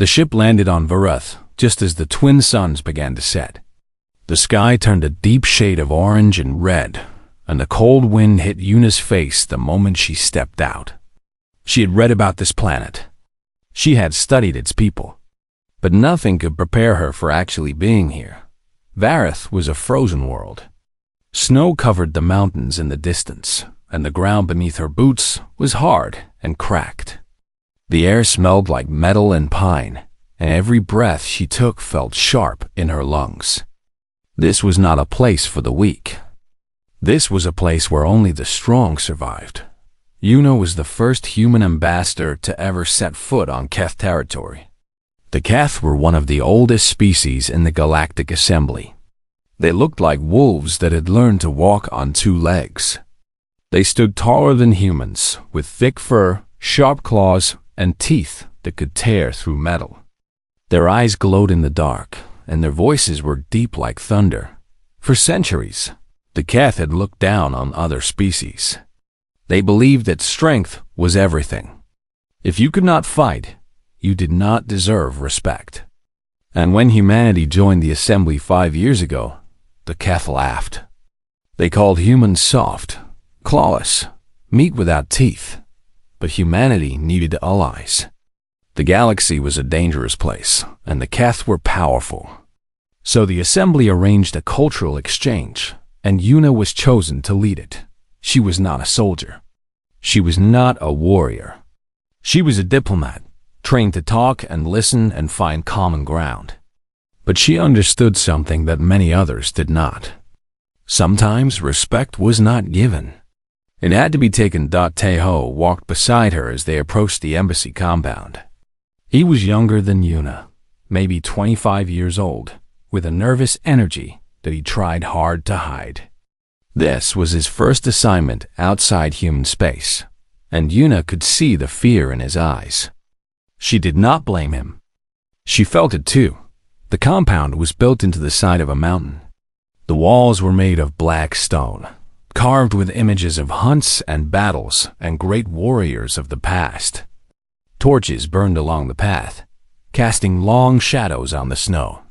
The ship landed on Vareth just as the twin suns began to set. The sky turned a deep shade of orange and red, and the cold wind hit Yuna's face the moment she stepped out. She had read about this planet. She had studied its people. But nothing could prepare her for actually being here. Vareth was a frozen world. Snow covered the mountains in the distance, and the ground beneath her boots was hard and cracked. The air smelled like metal and pine, and every breath she took felt sharp in her lungs. This was not a place for the weak. This was a place where only the strong survived. Yuna was the first human ambassador to ever set foot on Keth territory. The Keth were one of the oldest species in the Galactic Assembly. They looked like wolves that had learned to walk on two legs. They stood taller than humans, with thick fur, sharp claws, and teeth that could tear through metal. Their eyes glowed in the dark, and their voices were deep like thunder. For centuries, the Keth had looked down on other species. They believed that strength was everything. If you could not fight, you did not deserve respect. And when humanity joined the assembly 5 years ago, the Keth laughed. They called humans soft, clawless, meat without teeth. But humanity needed allies. The galaxy was a dangerous place, and the Keth were powerful. So the assembly arranged a cultural exchange, and Yuna was chosen to lead it. She was not a soldier. She was not a warrior. She was a diplomat, trained to talk and listen and find common ground. But she understood something that many others did not. Sometimes respect was not given. It had to be taken. Taeho walked beside her as they approached the embassy compound. He was younger than Yuna, maybe 25 years old, with a nervous energy that he tried hard to hide. This was his first assignment outside human space, and Yuna could see the fear in his eyes. She did not blame him. She felt it too. The compound was built into the side of a mountain. The walls were made of black stone, carved with images of hunts and battles and great warriors of the past. Torches burned along the path, casting long shadows on the snow.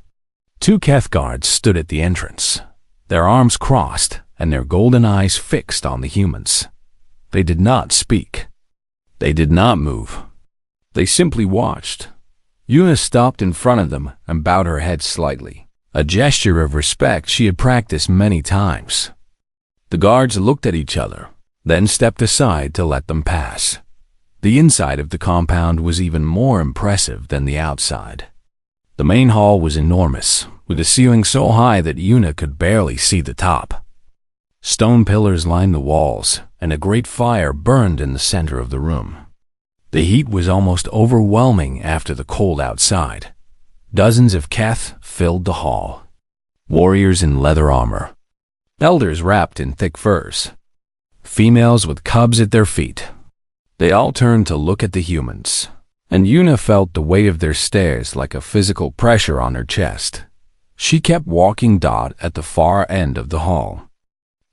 2 Keth guards stood at the entrance, their arms crossed and their golden eyes fixed on the humans. They did not speak. They did not move. They simply watched. Yuna stopped in front of them and bowed her head slightly, a gesture of respect she had practiced many times. The guards looked at each other, then stepped aside to let them pass. The inside of the compound was even more impressive than the outside. The main hall was enormous, with a ceiling so high that Yuna could barely see the top. Stone pillars lined the walls, and a great fire burned in the center of the room. The heat was almost overwhelming after the cold outside. Dozens of Keth filled the hall. Warriors in leather armor. Elders wrapped in thick furs. Females with cubs at their feet. They all turned to look at the humans, and Yuna felt the weight of their stares like a physical pressure on her chest. She kept walking at the far end of the hall.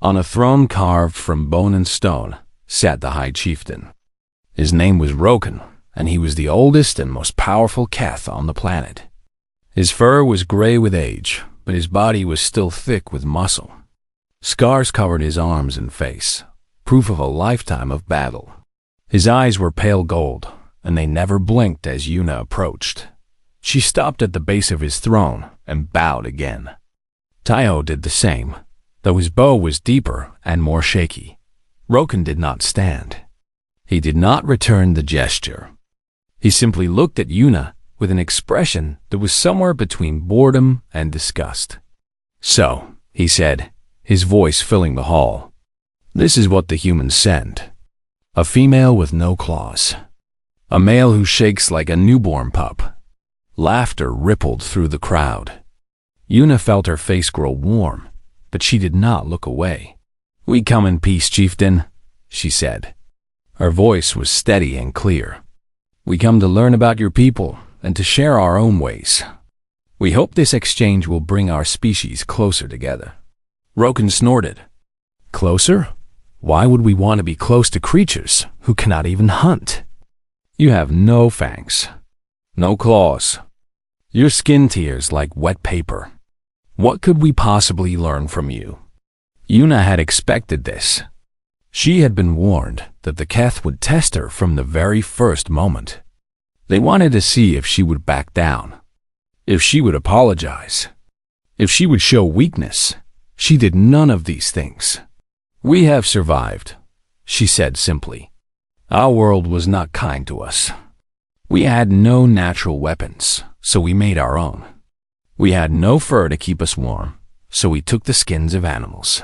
On a throne carved from bone and stone sat the High Chieftain. His name was Roken, and he was the oldest and most powerful Keth on the planet. His fur was gray with age, but his body was still thick with muscle. Scars covered his arms and face, proof of a lifetime of battle. His eyes were pale gold, and they never blinked as Yuna approached. She stopped at the base of his throne and bowed again. Taeho did the same, though his bow was deeper and more shaky. Roken did not stand. He did not return the gesture. He simply looked at Yuna with an expression that was somewhere between boredom and disgust. "So," he said, his voice filling the hall, "this is what the humans send. A female with no claws. A male who shakes like a newborn pup." Laughter rippled through the crowd. Yuna felt her face grow warm, but she did not look away. "We come in peace, Chieftain," she said. Her voice was steady and clear. "We come to learn about your people and to share our own ways. We hope this exchange will bring our species closer together." Roken snorted. "Closer? Why would we want to be close to creatures who cannot even hunt? You have no fangs." No claws. Your skin tears like wet paper. What could we possibly learn from you? Yuna had expected this. She had been warned that the Keth would test her from the very first moment. They wanted to see if she would back down, if she would apologize, if she would show weakness. She did none of these things. We have survived, she said simply. Our world was not kind to us. We had no natural weapons, so we made our own. We had no fur to keep us warm, so we took the skins of animals.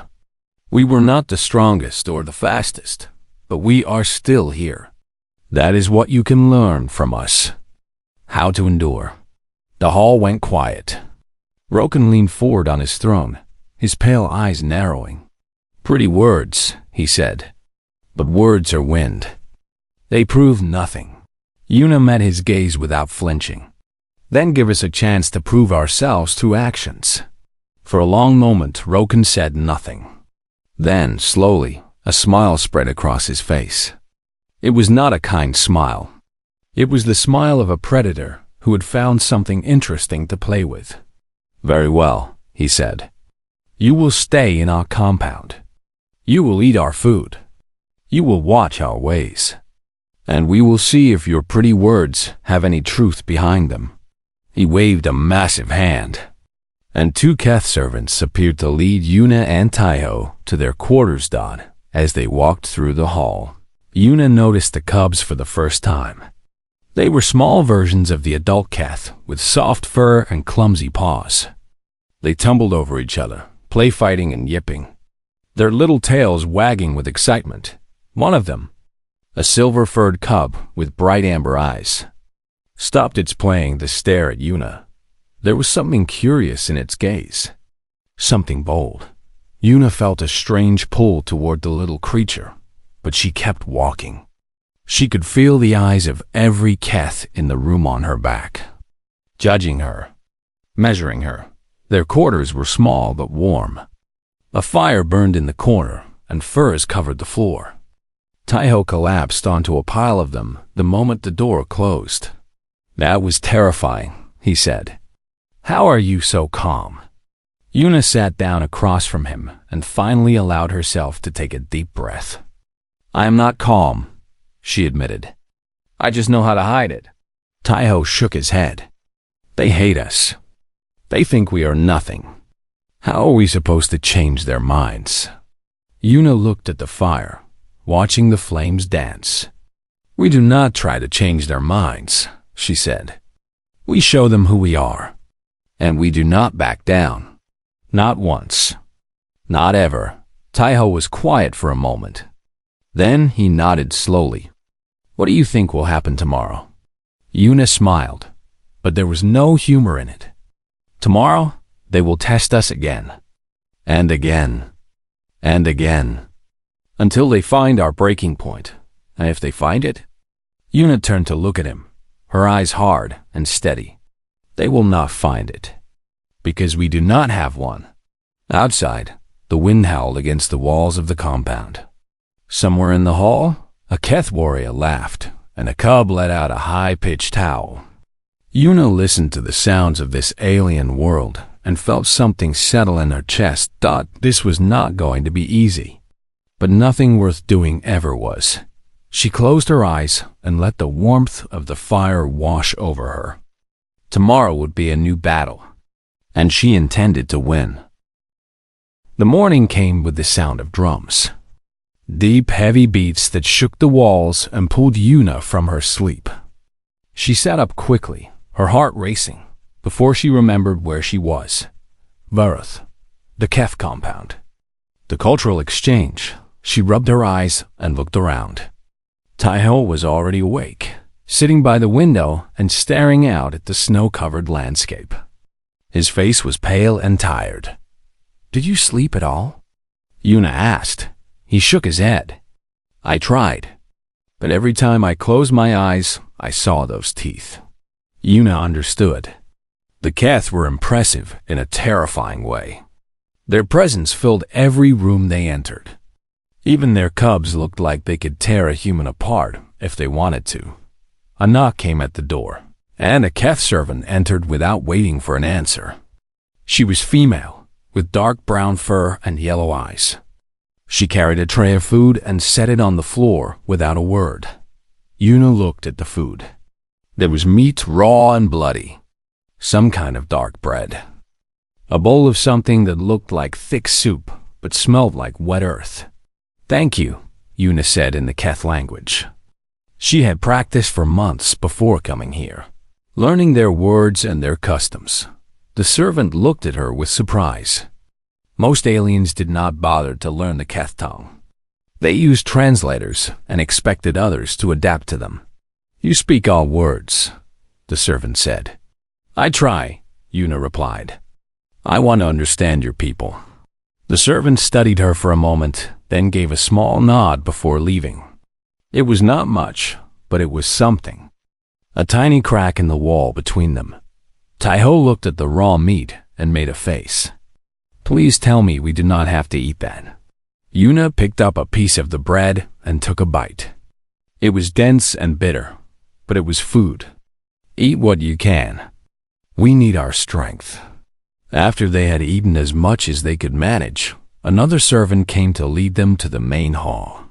We were not the strongest or the fastest, but we are still here. That is what you can learn from us. How to endure. The hall went quiet. Roken leaned forward on his throne, his pale eyes narrowing. Pretty words, he said. But words are wind. They prove nothing. Yuna met his gaze without flinching. Then give us a chance to prove ourselves through actions. For a long moment, Roken said nothing. Then, slowly, a smile spread across his face. It was not a kind smile. It was the smile of a predator who had found something interesting to play with. Very well, he said. You will stay in our compound. You will eat our food. You will watch our ways. And we will see if your pretty words have any truth behind them. He waved a massive hand, and two Keth servants appeared to lead Yuna and Taiho to their quarters. As they walked through the hall, Yuna noticed the cubs for the first time. They were small versions of the adult Keth with soft fur and clumsy paws. They tumbled over each other, play fighting and yipping, their little tails wagging with excitement. One of them, a silver-furred cub with bright amber eyes, stopped its playing to stare at Yuna. There was something curious in its gaze, something bold. Yuna felt a strange pull toward the little creature, but she kept walking. She could feel the eyes of every Keth in the room on her back, judging her, measuring her. Their quarters were small but warm. A fire burned in the corner, and furs covered the floor. Taiho collapsed onto a pile of them the moment the door closed. That was terrifying, he said. How are you so calm? Yuna sat down across from him and finally allowed herself to take a deep breath. I am not calm, she admitted. I just know how to hide it. Taiho shook his head. They hate us. They think we are nothing. How are we supposed to change their minds? Yuna looked at the fire, watching the flames dance. We do not try to change their minds, she said. We show them who we are. And we do not back down. Not once. Not ever. Taiho was quiet for a moment. Then he nodded slowly. What do you think will happen tomorrow? Yuna smiled, but there was no humor in it. Tomorrow, they will test us again. And again. And again. Until they find our breaking point. And if they find it? Yuna turned to look at him, her eyes hard and steady. They will not find it. Because we do not have one. Outside, the wind howled against the walls of the compound. Somewhere in the hall, a Keth warrior laughed, and a cub let out a high-pitched howl. Yuna listened to the sounds of this alien world and felt something settle in her chest. This was not going to be easy. But nothing worth doing ever was. She closed her eyes and let the warmth of the fire wash over her. Tomorrow would be a new battle, and she intended to win. The morning came with the sound of drums. Deep, heavy beats that shook the walls and pulled Yuna from her sleep. She sat up quickly, her heart racing, before she remembered where she was. Varuth, the Keth compound. The cultural exchange. She rubbed her eyes and looked around. Taiho was already awake, sitting by the window and staring out at the snow-covered landscape. His face was pale and tired. Did you sleep at all? Yuna asked. He shook his head. I tried, but every time I closed my eyes, I saw those teeth. Yuna understood. The Keth were impressive in a terrifying way. Their presence filled every room they entered. Even their cubs looked like they could tear a human apart if they wanted to. A knock came at the door. and a Keth servant entered without waiting for an answer. She was female, with dark brown fur and yellow eyes. She carried a tray of food and set it on the floor without a word. Yuna looked at the food. There was meat, raw and bloody. Some kind of dark bread. A bowl of something that looked like thick soup, but smelled like wet earth. "Thank you," Yuna said in the Keth language. She had practiced for months before coming here, learning their words and their customs. The servant looked at her with surprise. Most aliens did not bother to learn the Keth tongue. They used translators and expected others to adapt to them. "You speak all words," the servant said. "I try," Yuna replied. "I want to understand your people." The servant studied her for a moment, then gave a small nod before leaving. It was not much, but it was something. A tiny crack in the wall between them. Taiho looked at the raw meat and made a face. "Please tell me we do not have to eat that." Yuna picked up a piece of the bread and took a bite. It was dense and bitter, but it was food. "Eat what you can. We need our strength." After they had eaten as much as they could manage, another servant came to lead them to the main hall.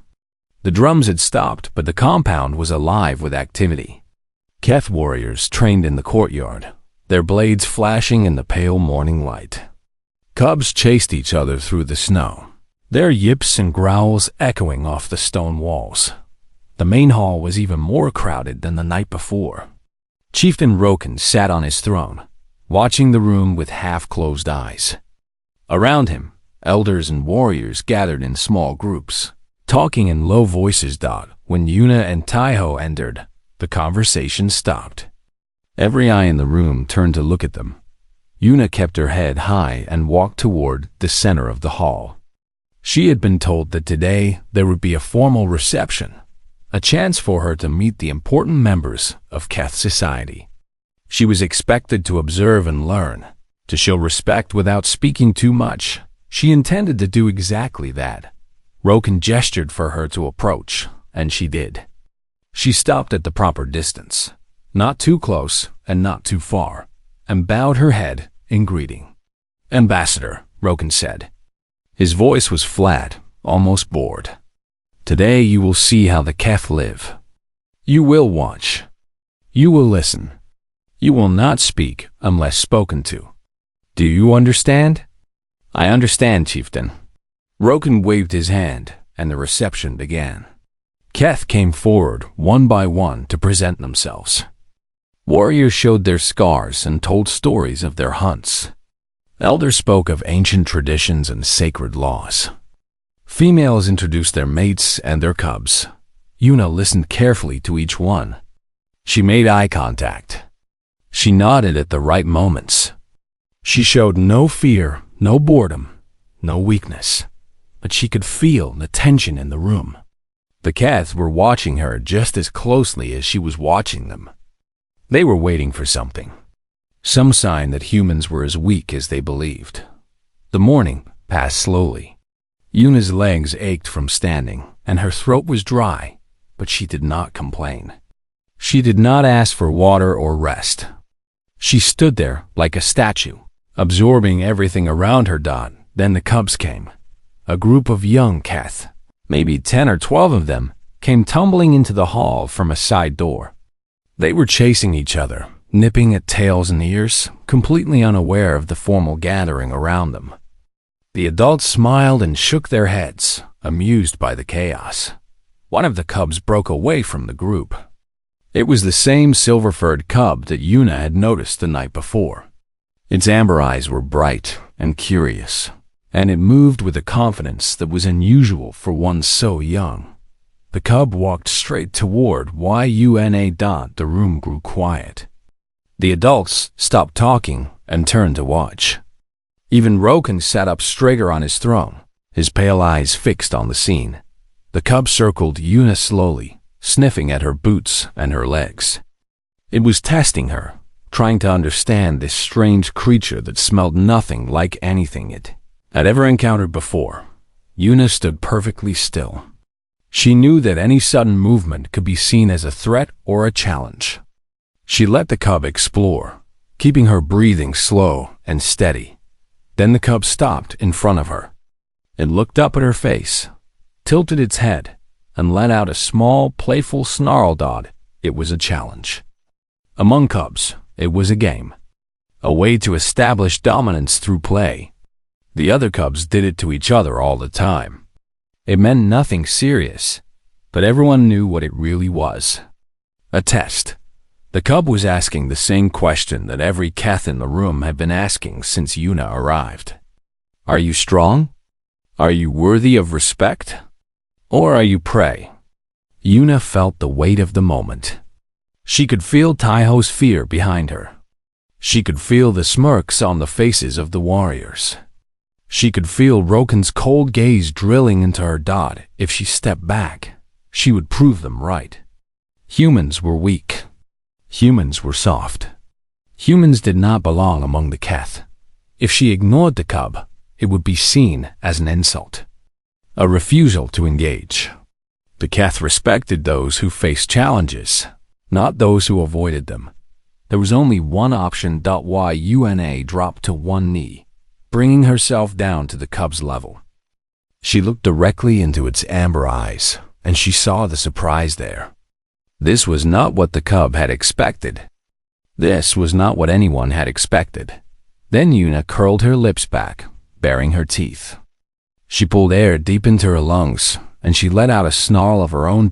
The drums had stopped, but the compound was alive with activity. Keth warriors trained in the courtyard, their blades flashing in the pale morning light. Cubs chased each other through the snow, their yips and growls echoing off the stone walls. The main hall was even more crowded than the night before. Chieftain Roken sat on his throne, watching the room with half-closed eyes. Around him, elders and warriors gathered in small groups, talking in low voices. When Yuna and Taiho entered, the conversation stopped. Every eye in the room turned to look at them. Yuna kept her head high and walked toward the center of the hall. She had been told that today there would be a formal reception, a chance for her to meet the important members of Keth society. She was expected to observe and learn, to show respect without speaking too much. She intended to do exactly that. Roken gestured for her to approach, and she did. She stopped at the proper distance, not too close and not too far, and bowed her head in greeting. "Ambassador," Roken said. His voice was flat, almost bored. "Today you will see how the Keth live. You will watch. You will listen. You will not speak unless spoken to. Do you understand?" "I understand, chieftain." Roken waved his hand, and the reception began. Keth came forward one by one to present themselves. Warriors showed their scars and told stories of their hunts. Elders spoke of ancient traditions and sacred laws. Females introduced their mates and their cubs. Yuna listened carefully to each one. She made eye contact. She nodded at the right moments. She showed no fear, no boredom, no weakness, but she could feel the tension in the room. The Keth were watching her just as closely as she was watching them. They were waiting for something, some sign that humans were as weak as they believed. The morning passed slowly. Yuna's legs ached from standing, and her throat was dry, but she did not complain. She did not ask for water or rest. She stood there like a statue, absorbing everything around her. Then the cubs came. A group of young Keth, maybe 10 or 12 of them, came tumbling into the hall from a side door. They were chasing each other, nipping at tails and ears, completely unaware of the formal gathering around them. The adults smiled and shook their heads, amused by the chaos. One of the cubs broke away from the group. It was the same silver-furred cub that Yuna had noticed the night before. Its amber eyes were bright and curious, and it moved with a confidence that was unusual for one so young. The cub walked straight toward Yuna. The room grew quiet. The adults stopped talking and turned to watch. Even Roken sat up straighter on his throne, his pale eyes fixed on the scene. The cub circled Yuna slowly, sniffing at her boots and her legs. It was testing her, trying to understand this strange creature that smelled nothing like anything it had ever encountered before. Yuna stood perfectly still. She knew that any sudden movement could be seen as a threat or a challenge. She let the cub explore, keeping her breathing slow and steady. Then the cub stopped in front of her. It looked up at her face, tilted its head, and let out a small, playful snarl. It was a challenge. Among cubs, it was a game, a way to establish dominance through play. The other cubs did it to each other all the time. It meant nothing serious, but everyone knew what it really was. A test. The cub was asking the same question that every cat in the room had been asking since Yuna arrived. Are you strong? Are you worthy of respect? Or are you prey? Yuna felt the weight of the moment. She could feel Taiho's fear behind her. She could feel the smirks on the faces of the warriors. She could feel Roken's cold gaze drilling into her. If she stepped back, she would prove them right. Humans were weak. Humans were soft. Humans did not belong among the Keth. If she ignored the cub, it would be seen as an insult, a refusal to engage. The Keth respected those who faced challenges, not those who avoided them. There was only one option. Yuna dropped to one knee, bringing herself down to the cub's level. She looked directly into its amber eyes, and she saw the surprise there. This was not what the cub had expected. This was not what anyone had expected. Then Yuna curled her lips back, baring her teeth. She pulled air deep into her lungs, and she let out a snarl of her own.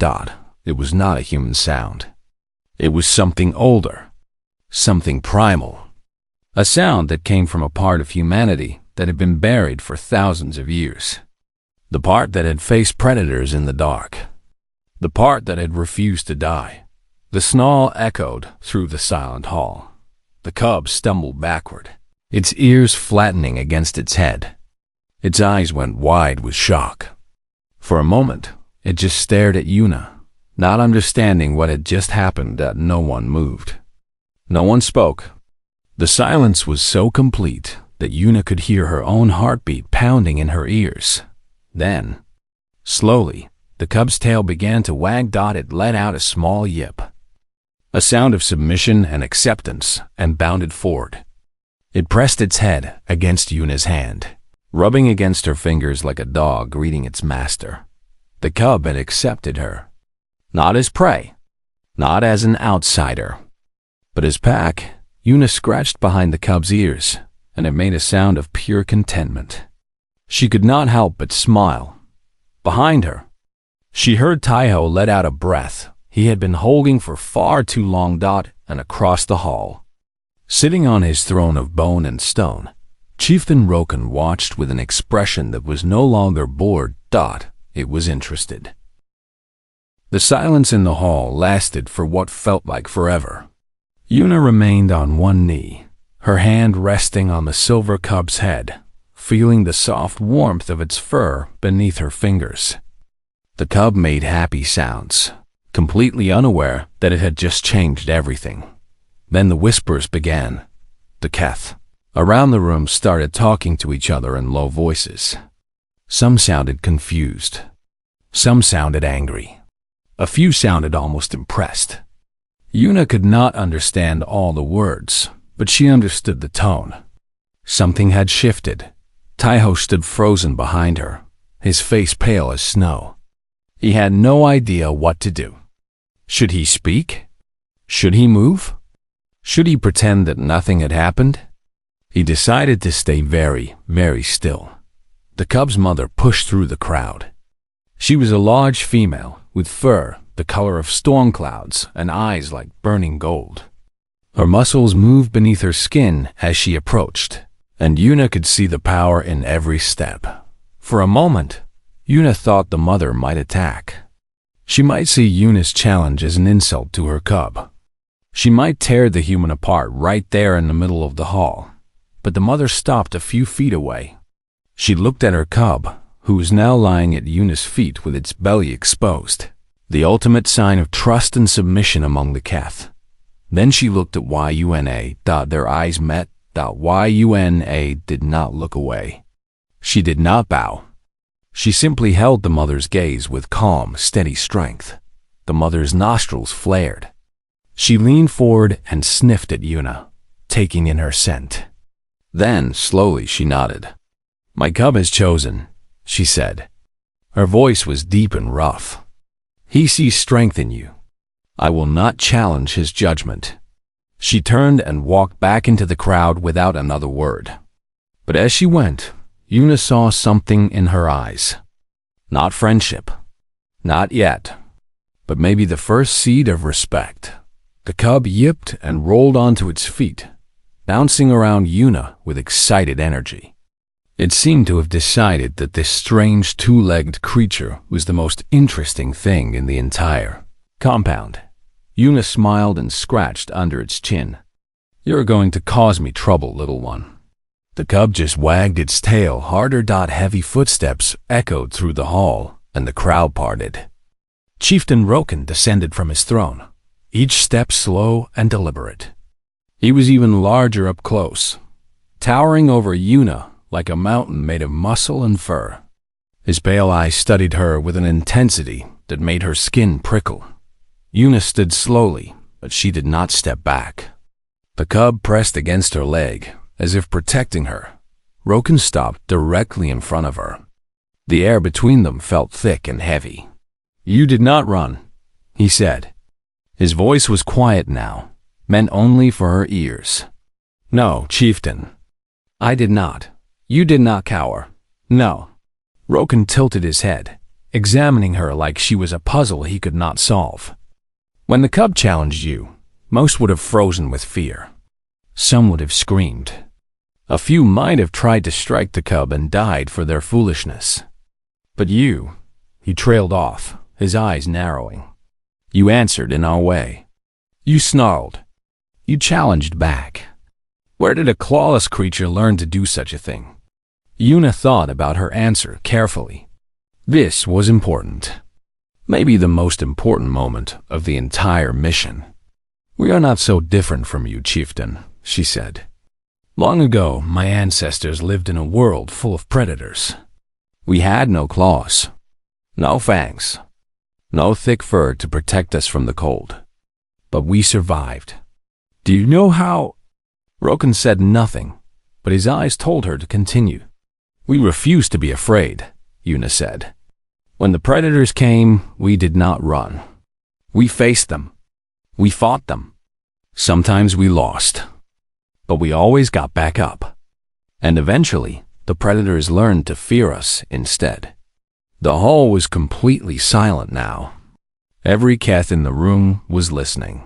It was not a human sound. It was something older, something primal. A sound that came from a part of humanity that had been buried for thousands of years. The part that had faced predators in the dark. The part that had refused to die. The snarl echoed through the silent hall. The cub stumbled backward, its ears flattening against its head. Its eyes went wide with shock. For a moment, it just stared at Yuna, not understanding what had just happened. No one moved. No one spoke. The silence was so complete that Yuna could hear her own heartbeat pounding in her ears. Then, slowly, the cub's tail began to wag. It let out a small yip, a sound of submission and acceptance, and bounded forward. It pressed its head against Yuna's hand, rubbing against her fingers like a dog greeting its master. The cub had accepted her, not as prey, not as an outsider, but as pack. Yuna scratched behind the cub's ears, and it made a sound of pure contentment. She could not help but smile. Behind her, she heard Taiho let out a breath he had been holding for far too long. And across the hall, sitting on his throne of bone and stone, Chieftain Roken watched with an expression that was no longer bored. It was interested. The silence in the hall lasted for what felt like forever. Yuna remained on one knee, her hand resting on the silver cub's head, feeling the soft warmth of its fur beneath her fingers. The cub made happy sounds, completely unaware that it had just changed everything. Then the whispers began. The Keth around the room started talking to each other in low voices. Some sounded confused. Some sounded angry. A few sounded almost impressed. Yuna could not understand all the words, but she understood the tone. Something had shifted. Taiho stood frozen behind her, his face pale as snow. He had no idea what to do. Should he speak? Should he move? Should he pretend that nothing had happened? He decided to stay very, very still. The cub's mother pushed through the crowd. She was a large female with fur the color of storm clouds and eyes like burning gold. Her muscles moved beneath her skin as she approached, and Yuna could see the power in every step. For a moment, Yuna thought the mother might attack. She might see Yuna's challenge as an insult to her cub. She might tear the human apart right there in the middle of the hall. But the mother stopped a few feet away. She looked at her cub, who was now lying at Yuna's feet with its belly exposed, the ultimate sign of trust and submission among the Keth. Then she looked at Yuna. Their eyes met. Yuna did not look away. She did not bow. She simply held the mother's gaze with calm, steady strength. The mother's nostrils flared. She leaned forward and sniffed at Yuna, taking in her scent. Then, slowly, she nodded. "My cub has chosen," she said. Her voice was deep and rough. "He sees strength in you. I will not challenge his judgment." She turned and walked back into the crowd without another word. But as she went, Yuna saw something in her eyes. Not friendship. Not yet. But maybe the first seed of respect. The cub yipped and rolled onto its feet, bouncing around Yuna with excited energy. It seemed to have decided that this strange two-legged creature was the most interesting thing in the entire compound. Yuna smiled and scratched under its chin. "You're going to cause me trouble, little one." The cub just wagged its tail harder. Heavy footsteps echoed through the hall, and the crowd parted. Chieftain Roken descended from his throne, each step slow and deliberate. He was even larger up close, towering over Yuna like a mountain made of muscle and fur. His pale eyes studied her with an intensity that made her skin prickle. Yuna stood slowly, but she did not step back. The cub pressed against her leg, as if protecting her. Roken stopped directly in front of her. The air between them felt thick and heavy. "You did not run," he said. His voice was quiet now, meant only for her ears. "No, chieftain. I did not. You did not cower. No." Roken tilted his head, examining her like she was a puzzle he could not solve. "When the cub challenged you, most would have frozen with fear. Some would have screamed. A few might have tried to strike the cub and died for their foolishness. But you," he trailed off, his eyes narrowing. "You answered in our way. You snarled. You challenged back. Where did a clawless creature learn to do such a thing?" Yuna thought about her answer carefully. This was important. Maybe the most important moment of the entire mission. "We are not so different from you, chieftain," she said. "Long ago, my ancestors lived in a world full of predators. We had no claws, no fangs, no thick fur to protect us from the cold. But we survived. Do you know how?" Roken said nothing, but his eyes told her to continue. "We refused to be afraid," Yuna said. "When the predators came, we did not run. We faced them. We fought them. Sometimes we lost, but we always got back up. And eventually, the predators learned to fear us instead." The hall was completely silent now. Every cat in the room was listening.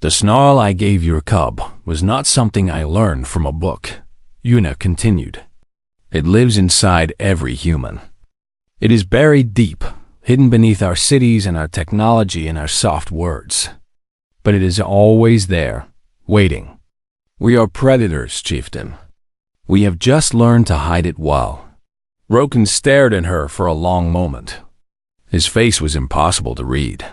"The snarl I gave your cub was not something I learned from a book," Yuna continued. "It lives inside every human. It is buried deep, hidden beneath our cities and our technology and our soft words. But it is always there, waiting. We are predators, chieftain. We have just learned to hide it well." Roken stared at her for a long moment. His face was impossible to read.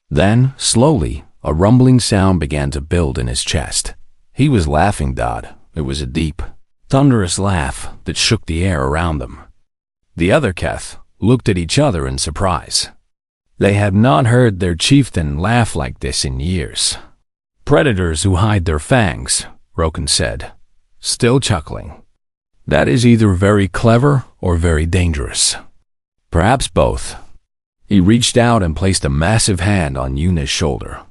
Then, slowly, a rumbling sound began to build in his chest. He was laughing, Dodd. It was a deep, thunderous laugh that shook the air around them. The other Keth looked at each other in surprise. They had not heard their chieftain laugh like this in years. "Predators who hide their fangs," Roken said, still chuckling. "That is either very clever or very dangerous. Perhaps both." He reached out and placed a massive hand on Yuna's shoulder.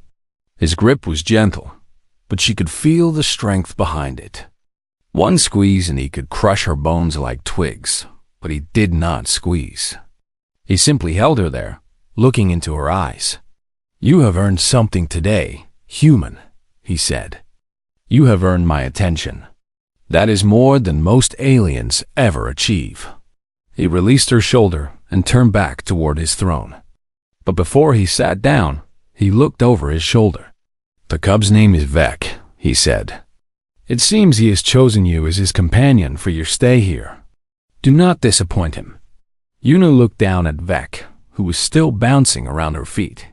His grip was gentle, but she could feel the strength behind it. One squeeze and he could crush her bones like twigs, but he did not squeeze. He simply held her there, looking into her eyes. "You have earned something today, human," he said. "You have earned my attention. That is more than most aliens ever achieve." He released her shoulder and turned back toward his throne. But before he sat down, he looked over his shoulder. "The cub's name is Vec," he said. "It seems he has chosen you as his companion for your stay here. Do not disappoint him." Yuna looked down at Vec, who was still bouncing around her feet.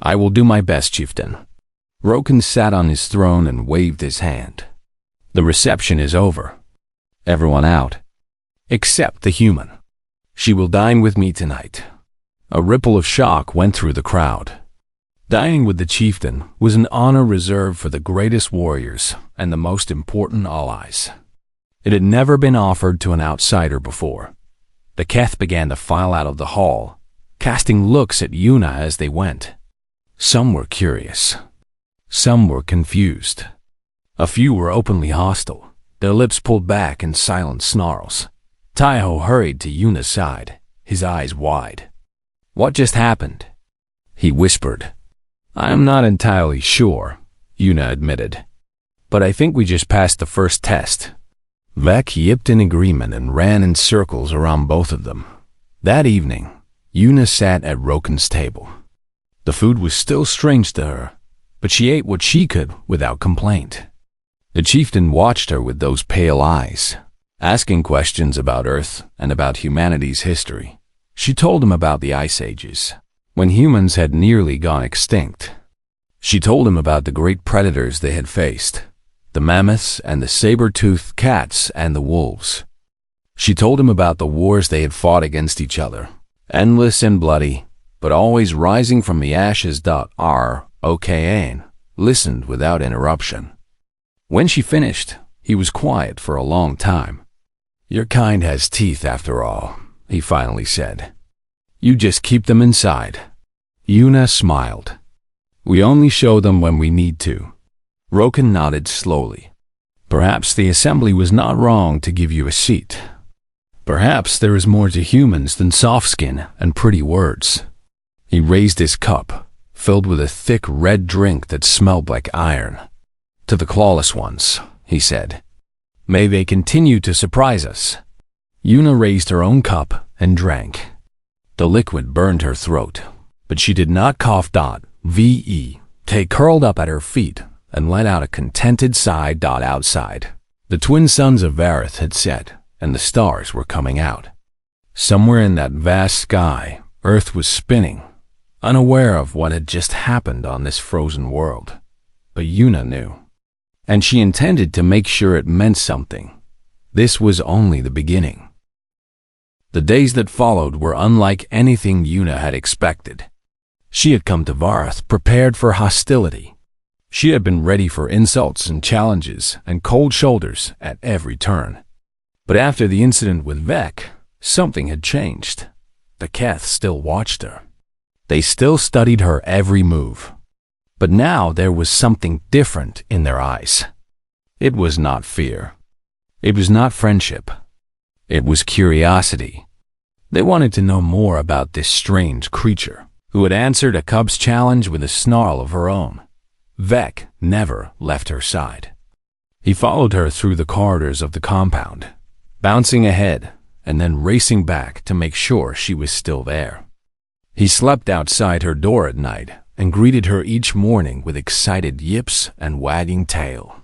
"I will do my best, chieftain." Roken sat on his throne and waved his hand. "The reception is over. Everyone out. Except the human. She will dine with me tonight." A ripple of shock went through the crowd. Dining with the chieftain was an honor reserved for the greatest warriors and the most important allies. It had never been offered to an outsider before. The Keth began to file out of the hall, casting looks at Yuna as they went. Some were curious. Some were confused. A few were openly hostile, their lips pulled back in silent snarls. Taiho hurried to Yuna's side, his eyes wide. "What just happened?" he whispered. "I am not entirely sure," Yuna admitted. "But I think we just passed the first test." Vec yipped in agreement and ran in circles around both of them. That evening, Yuna sat at Roken's table. The food was still strange to her, but she ate what she could without complaint. The chieftain watched her with those pale eyes, asking questions about Earth and about humanity's history. She told him about the Ice Ages, when humans had nearly gone extinct. She told him about the great predators they had faced, the mammoths and the saber-toothed cats and the wolves. She told him about the wars they had fought against each other, endless and bloody, but always rising from the ashes. Roken listened without interruption. When she finished, he was quiet for a long time. "Your kind has teeth after all," he finally said. "You just keep them inside." Yuna smiled. "We only show them when we need to." Roken nodded slowly. "Perhaps the assembly was not wrong to give you a seat. Perhaps there is more to humans than soft skin and pretty words." He raised his cup, filled with a thick red drink that smelled like iron. "To the clawless ones," he said. "May they continue to surprise us." Yuna raised her own cup and drank. The liquid burned her throat, but she did not cough. Tay curled up at her feet and let out a contented sigh. Outside, the twin suns of Vareth had set, and the stars were coming out. Somewhere in that vast sky, Earth was spinning, unaware of what had just happened on this frozen world. But Yuna knew, and she intended to make sure it meant something. This was only the beginning. The days that followed were unlike anything Yuna had expected. She had come to Vareth prepared for hostility. She had been ready for insults and challenges and cold shoulders at every turn. But after the incident with Vec, something had changed. The Keth still watched her. They still studied her every move. But now there was something different in their eyes. It was not fear. It was not friendship. It was curiosity. They wanted to know more about this strange creature who had answered a cub's challenge with a snarl of her own. Vec never left her side. He followed her through the corridors of the compound, bouncing ahead and then racing back to make sure she was still there. He slept outside her door at night and greeted her each morning with excited yips and wagging tail.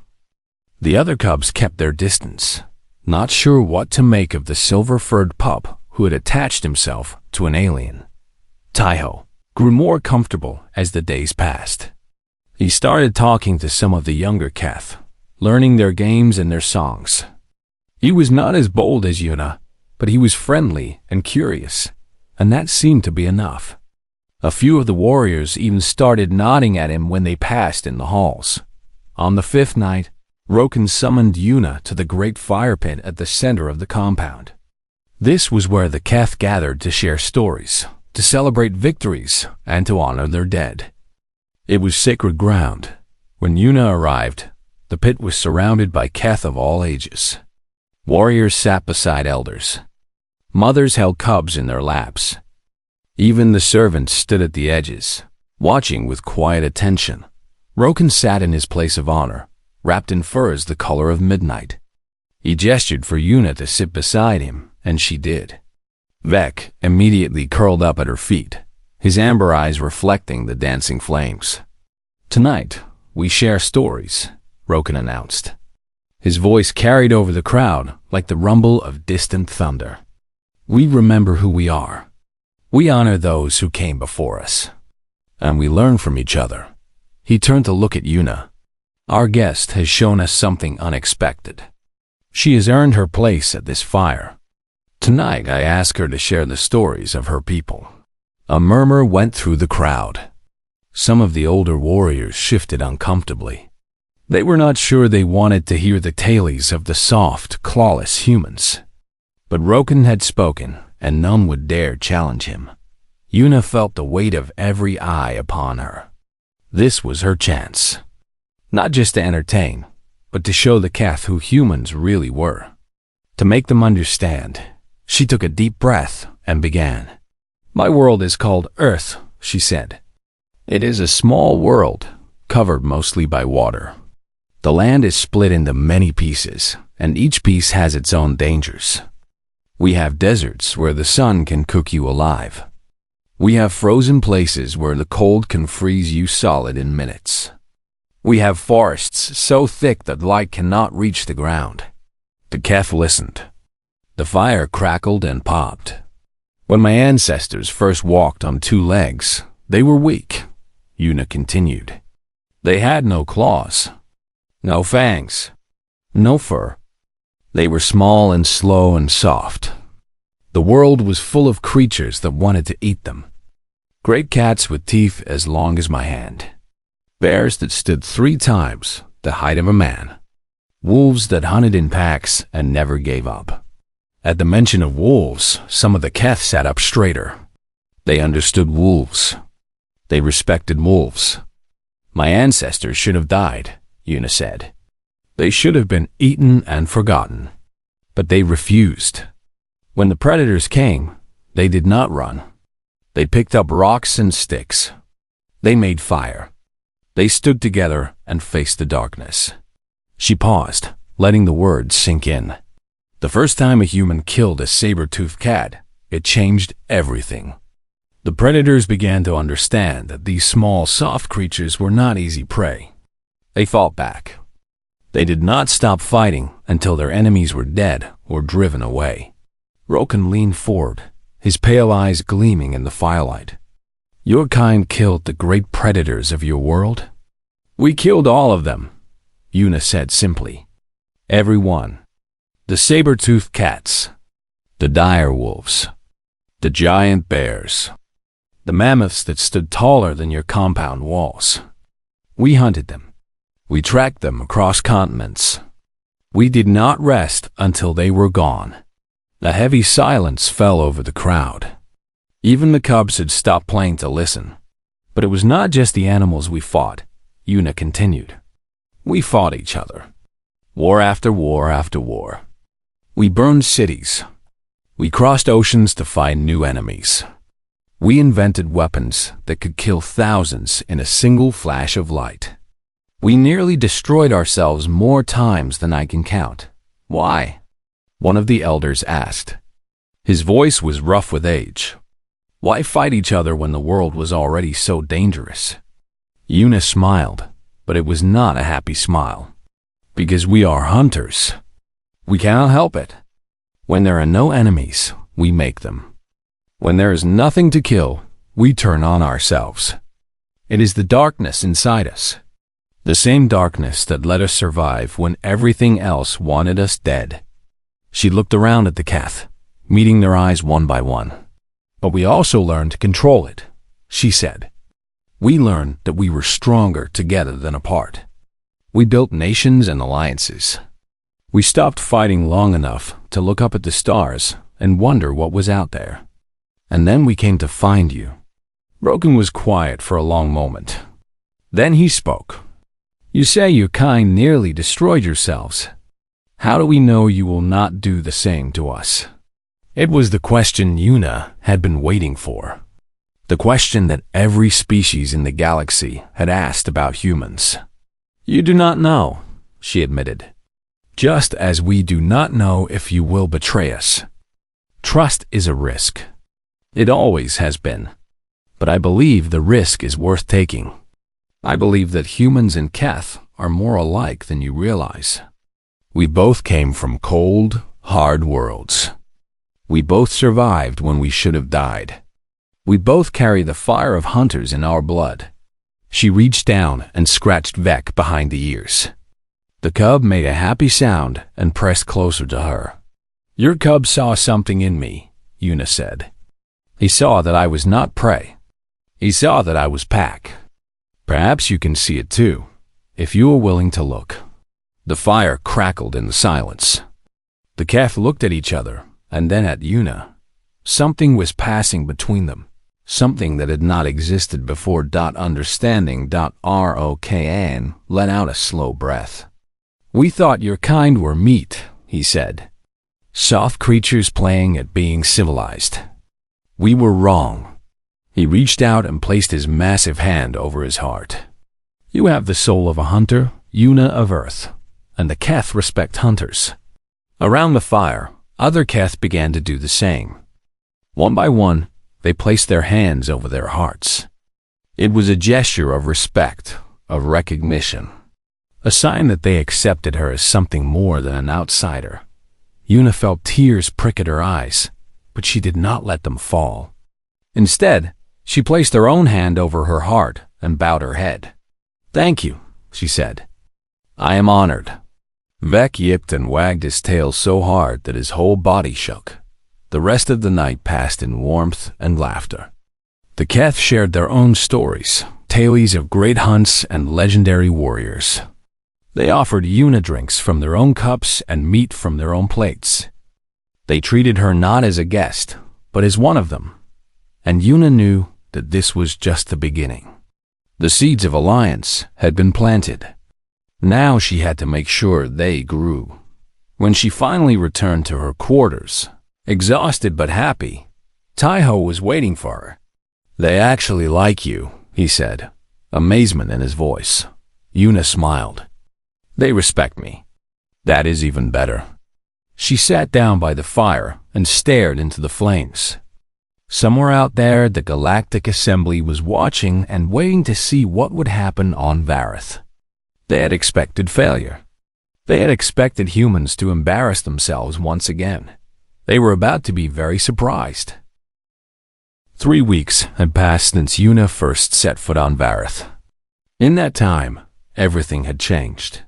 The other cubs kept their distance, not sure what to make of the silver-furred pup who had attached himself to an alien. Taiho grew more comfortable as the days passed. He started talking to some of the younger Keth, learning their games and their songs. He was not as bold as Yuna, but he was friendly and curious, and that seemed to be enough. A few of the warriors even started nodding at him when they passed in the halls. On the fifth night, Roken summoned Yuna to the great fire pit at the center of the compound. This was where the Keth gathered to share stories, to celebrate victories, and to honor their dead. It was sacred ground. When Yuna arrived, the pit was surrounded by Keth of all ages. Warriors sat beside elders. Mothers held cubs in their laps. Even the servants stood at the edges, watching with quiet attention. Roken sat in his place of honor, wrapped in furs the color of midnight. He gestured for Yuna to sit beside him, and she did. Vec immediately curled up at her feet, his amber eyes reflecting the dancing flames. "Tonight, we share stories," Roken announced. His voice carried over the crowd like the rumble of distant thunder. "We remember who we are. We honor those who came before us. And we learn from each other." He turned to look at Yuna. "Our guest has shown us something unexpected. She has earned her place at this fire. Tonight I ask her to share the stories of her people." A murmur went through the crowd. Some of the older warriors shifted uncomfortably. They were not sure they wanted to hear the tales of the soft, clawless humans. But Roken had spoken, and none would dare challenge him. Yuna felt the weight of every eye upon her. This was her chance. Not just to entertain, but to show the Keth who humans really were. To make them understand, she took a deep breath and began. "My world is called Earth," she said. "It is a small world, covered mostly by water. The land is split into many pieces, and each piece has its own dangers. We have deserts where the sun can cook you alive. We have frozen places where the cold can freeze you solid in minutes. We have forests so thick that light cannot reach the ground." The Keth listened. The fire crackled and popped. "When my ancestors first walked on two legs, they were weak," Yuna continued. "They had no claws, no fangs, no fur. They were small and slow and soft. The world was full of creatures that wanted to eat them. Great cats with teeth as long as my hand. Bears that stood 3 times the height of a man. Wolves that hunted in packs and never gave up." At the mention of wolves, some of the Keth sat up straighter. They understood wolves. They respected wolves. "My ancestors should have died," Yuna said. "They should have been eaten and forgotten. But they refused. When the predators came, they did not run. They picked up rocks and sticks. They made fire. They stood together and faced the darkness." She paused, letting the words sink in. The first time a human killed a saber-toothed cat, it changed everything. The predators began to understand that these small, soft creatures were not easy prey. They fought back. They did not stop fighting until their enemies were dead or driven away. Roken leaned forward, his pale eyes gleaming in the firelight. "Your kind killed the great predators of your world?" "We killed all of them," Yuna said simply. "Every one. The saber-toothed cats, the dire wolves, the giant bears, the mammoths that stood taller than your compound walls. We hunted them. We tracked them across continents. We did not rest until they were gone." A heavy silence fell over the crowd. Even the cubs had stopped playing to listen. "But it was not just the animals we fought," Yuna continued. "We fought each other. War after war after war. We burned cities. We crossed oceans to find new enemies. We invented weapons that could kill thousands in a single flash of light. We nearly destroyed ourselves more times than I can count. Why?" one of the elders asked. His voice was rough with age. "Why fight each other when the world was already so dangerous?" Yuna smiled, but it was not a happy smile. "Because we are hunters. We cannot help it. When there are no enemies, we make them. When there is nothing to kill, we turn on ourselves. It is the darkness inside us. The same darkness that let us survive when everything else wanted us dead." She looked around at the Keth, meeting their eyes one by one. "But we also learned to control it," she said. "We learned that we were stronger together than apart. We built nations and alliances. We stopped fighting long enough to look up at the stars and wonder what was out there. And then we came to find you." Roken was quiet for a long moment. Then he spoke. "You say your kind nearly destroyed yourselves. How do we know you will not do the same to us?" It was the question Yuna had been waiting for. The question that every species in the galaxy had asked about humans. "You do not know," she admitted. "Just as we do not know if you will betray us. Trust is a risk. It always has been. But I believe the risk is worth taking. I believe that humans and Keth are more alike than you realize. We both came from cold, hard worlds. We both survived when we should have died. We both carry the fire of hunters in our blood." She reached down and scratched Vec behind the ears. The cub made a happy sound and pressed closer to her. "Your cub saw something in me," Yuna said. "He saw that I was not prey. He saw that I was pack. Perhaps you can see it too, if you are willing to look. The fire crackled in the silence. The Keth looked at each other, and then at Yuna. Something was passing between them, something that had not existed before. Understanding. Rokan let out a slow breath. We thought your kind were meat, he said. Soft creatures playing at being civilized. We were wrong. He reached out and placed his massive hand over his heart. You have the soul of a hunter, Yuna of Earth, and the Keth respect hunters. Around the fire, other Keth began to do the same. One by one, they placed their hands over their hearts. It was a gesture of respect, of recognition, a sign that they accepted her as something more than an outsider. Yuna felt tears prick at her eyes, but she did not let them fall. Instead, she placed her own hand over her heart and bowed her head. Thank you, she said. I am honored. Vek yipped and wagged his tail so hard that his whole body shook. The rest of the night passed in warmth and laughter. The Keth shared their own stories, tales of great hunts and legendary warriors. They offered Yuna drinks from their own cups and meat from their own plates. They treated her not as a guest, but as one of them. And Yuna knew that this was just the beginning. The seeds of alliance had been planted. Now she had to make sure they grew. When she finally returned to her quarters, exhausted but happy, Taiho was waiting for her. They actually like you, he said, amazement in his voice. Yuna smiled. They respect me. That is even better. She sat down by the fire and stared into the flames. Somewhere out there, the Galactic Assembly was watching and waiting to see what would happen on Vareth. They had expected failure. They had expected humans to embarrass themselves once again. They were about to be very surprised. 3 weeks had passed since Yuna first set foot on Vareth. In that time, everything had changed.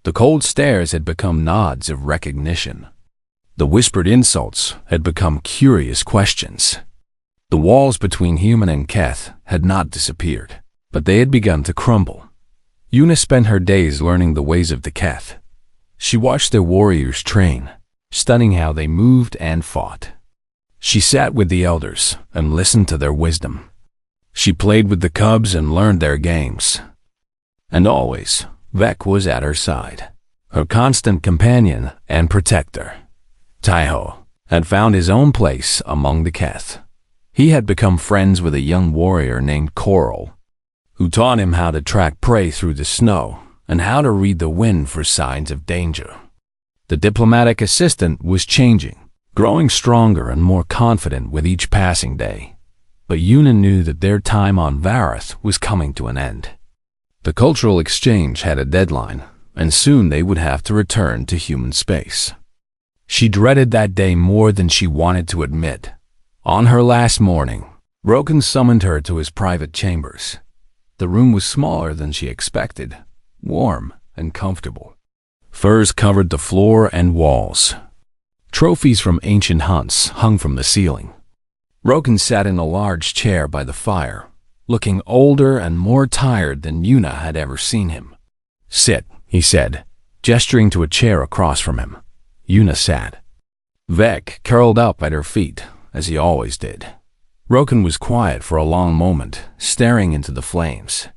The cold stares had become nods of recognition. The whispered insults had become curious questions. The walls between human and Keth had not disappeared, but they had begun to crumble. Yuna spent her days learning the ways of the Keth. She watched their warriors train, studying how they moved and fought. She sat with the elders and listened to their wisdom. She played with the cubs and learned their games. And always, Vek was at her side, her constant companion and protector. Taiho had found his own place among the Keth. He had become friends with a young warrior named Coral, who taught him how to track prey through the snow and how to read the wind for signs of danger. The diplomatic assistant was changing, growing stronger and more confident with each passing day. But Yuna knew that their time on Vareth was coming to an end. The cultural exchange had a deadline, and soon they would have to return to human space. She dreaded that day more than she wanted to admit. On her last morning, Rokan summoned her to his private chambers. The room was smaller than she expected, warm and comfortable. Furs covered the floor and walls. Trophies from ancient hunts hung from the ceiling. Rokan sat in a large chair by the fire, looking older and more tired than Yuna had ever seen him. Sit, he said, gesturing to a chair across from him. Yuna sat. Vek curled up at her feet, as he always did. Rokan was quiet for a long moment, staring into the flames.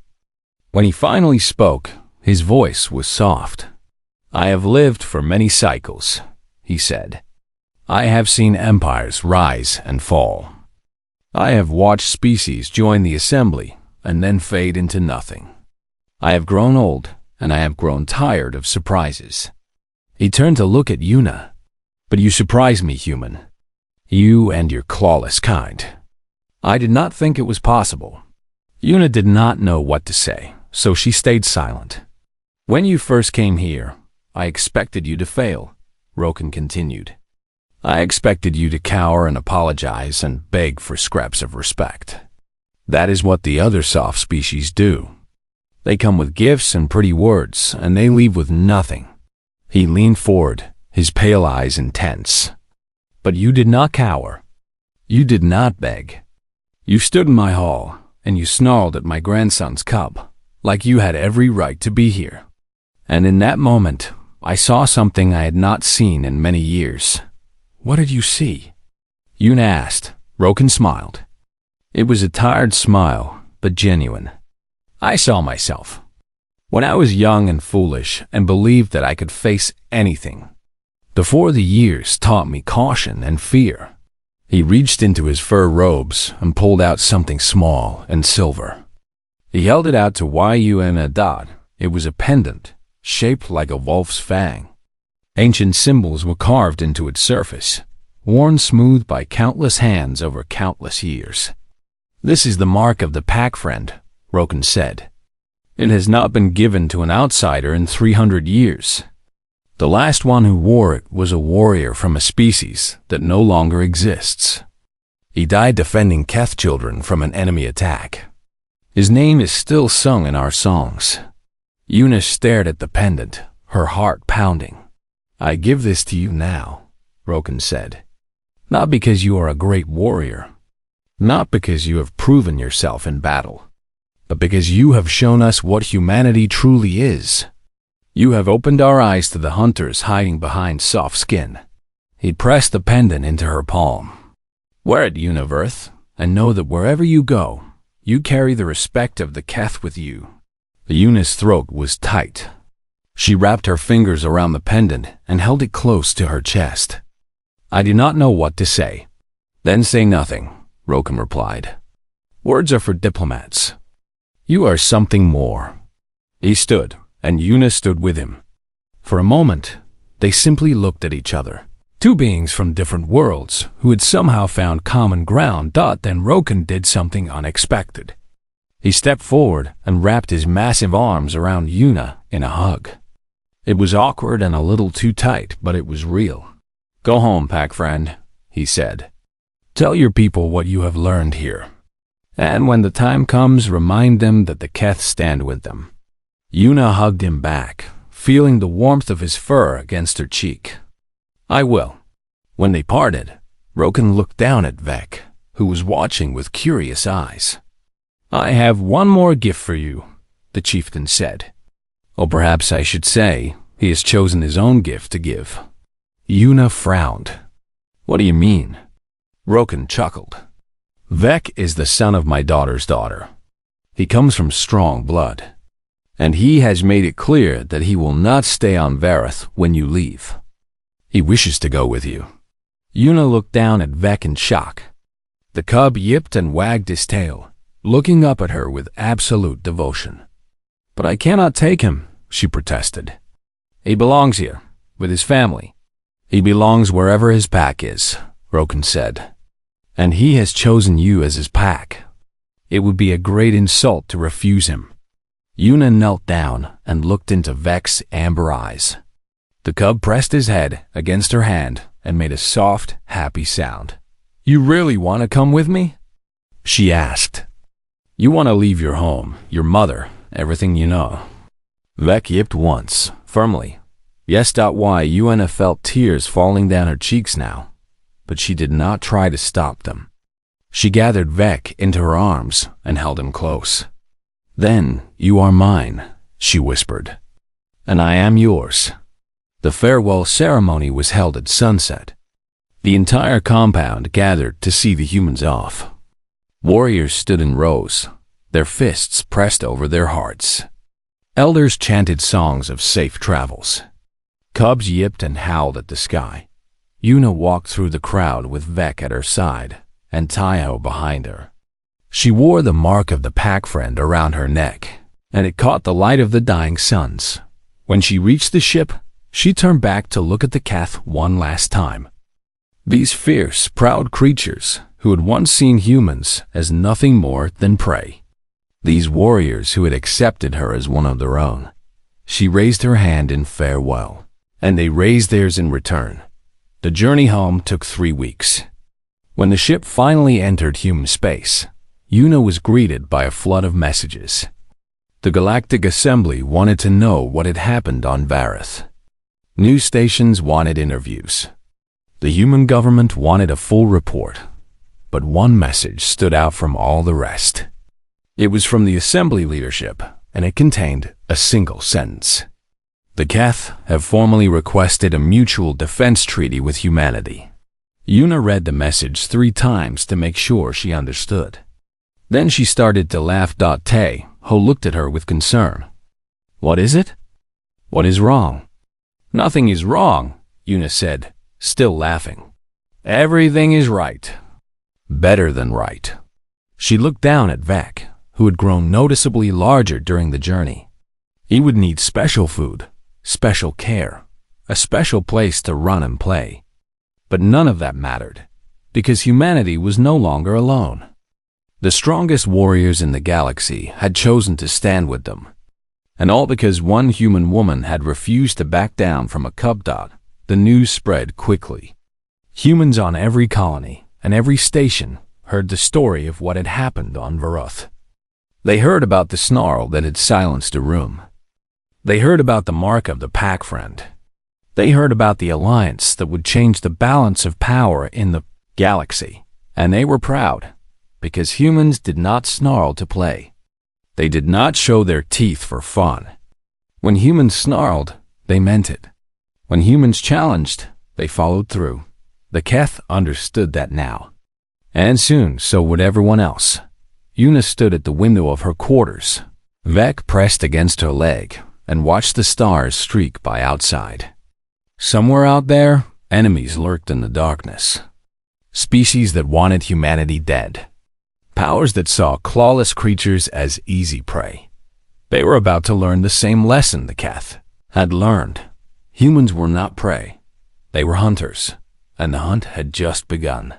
When he finally spoke, his voice was soft. I have lived for many cycles, he said. I have seen empires rise and fall. I have watched species join the assembly and then fade into nothing. I have grown old, and I have grown tired of surprises. He turned to look at Yuna. But you surprise me, human. You and your clawless kind. I did not think it was possible. Yuna did not know what to say, so she stayed silent. When you first came here, I expected you to fail, Rokan continued. I expected you to cower and apologize and beg for scraps of respect. That is what the other soft species do. They come with gifts and pretty words, and they leave with nothing. He leaned forward, his pale eyes intense. But you did not cower. You did not beg. You stood in my hall, and you snarled at my grandson's cub, like you had every right to be here. And in that moment, I saw something I had not seen in many years. What did you see? Yuna asked. Roken smiled. It was a tired smile, but genuine. I saw myself. When I was young and foolish and believed that I could face anything. Before the years taught me caution and fear. He reached into his fur robes and pulled out something small and silver. He held it out to Yuna. It was a pendant, shaped like a wolf's fang. Ancient symbols were carved into its surface, worn smooth by countless hands over countless years. This is the mark of the pack friend, Roken said. It has not been given to an outsider in 300 years. The last one who wore it was a warrior from a species that no longer exists. He died defending Keth children from an enemy attack. His name is still sung in our songs. Yuna stared at the pendant, her heart pounding. I give this to you now, Roken said. Not because you are a great warrior. Not because you have proven yourself in battle. But because you have shown us what humanity truly is. You have opened our eyes to the hunters hiding behind soft skin. He pressed the pendant into her palm. Wear it, Universe, and know that wherever you go, you carry the respect of the Keth with you. Yuna's throat was tight. She wrapped her fingers around the pendant and held it close to her chest. I do not know what to say. Then say nothing, Roken replied. Words are for diplomats. You are something more. He stood, and Yuna stood with him. For a moment, they simply looked at each other. Two beings from different worlds who had somehow found common ground. Then Roken did something unexpected. He stepped forward and wrapped his massive arms around Yuna in a hug. It was awkward and a little too tight, but it was real. Go home, pack friend, he said. Tell your people what you have learned here. And when the time comes, remind them that the Keth stand with them. Yuna hugged him back, feeling the warmth of his fur against her cheek. I will. When they parted, Roken looked down at Vec, who was watching with curious eyes. I have one more gift for you, the chieftain said. Or perhaps I should say, he has chosen his own gift to give. Yuna frowned. What do you mean? Roken chuckled. Vec is the son of my daughter's daughter. He comes from strong blood. And he has made it clear that he will not stay on Vareth when you leave. He wishes to go with you. Yuna looked down at Vec in shock. The cub yipped and wagged his tail, looking up at her with absolute devotion. But I cannot take him, she protested. He belongs here, with his family. He belongs wherever his pack is, Roken said. And he has chosen you as his pack. It would be a great insult to refuse him. Yuna knelt down and looked into Vec's amber eyes. The cub pressed his head against her hand and made a soft, happy sound. You really want to come with me? She asked. You want to leave your home, your mother, everything you know. Vec yipped once, firmly. Yes. Yuna felt tears falling down her cheeks now, but she did not try to stop them. She gathered Vec into her arms and held him close. Then you are mine, she whispered. And I am yours. The farewell ceremony was held at sunset. The entire compound gathered to see the humans off. Warriors stood in rows, their fists pressed over their hearts. Elders chanted songs of safe travels. Cubs yipped and howled at the sky. Yuna walked through the crowd with Vec at her side and Tayo behind her. She wore the mark of the pack friend around her neck, and it caught the light of the dying suns. When she reached the ship, she turned back to look at the Keth one last time. These fierce, proud creatures who had once seen humans as nothing more than prey. These warriors who had accepted her as one of their own. She raised her hand in farewell, and they raised theirs in return. The journey home took 3 weeks. When the ship finally entered human space, Yuna was greeted by a flood of messages. The Galactic Assembly wanted to know what had happened on Vareth. News stations wanted interviews. The human government wanted a full report. But one message stood out from all the rest. It was from the Assembly leadership, and it contained a single sentence. The Keth have formally requested a mutual defense treaty with humanity. Yuna read the message 3 times to make sure she understood. Then she started to laugh. Tae-ho looked at her with concern. "What is it? What is wrong?" "Nothing is wrong," Yuna said, still laughing. "Everything is right. Better than right." She looked down at Vec, who had grown noticeably larger during the journey. He would need special food, special care, a special place to run and play. But none of that mattered, because humanity was no longer alone. The strongest warriors in the galaxy had chosen to stand with them. And all because one human woman had refused to back down from a cub. The news spread quickly. Humans on every colony and every station heard the story of what had happened on Varuth. They heard about the snarl that had silenced a room. They heard about the mark of the pack friend. They heard about the alliance that would change the balance of power in the galaxy. And they were proud, because humans did not snarl to play. They did not show their teeth for fun. When humans snarled, they meant it. When humans challenged, they followed through. The Keth understood that now. And soon, so would everyone else. Yuna stood at the window of her quarters. Vec pressed against her leg and watched the stars streak by outside. Somewhere out there, enemies lurked in the darkness. Species that wanted humanity dead. Powers that saw clawless creatures as easy prey. They were about to learn the same lesson the Keth had learned. Humans were not prey. They were hunters, and the hunt had just begun.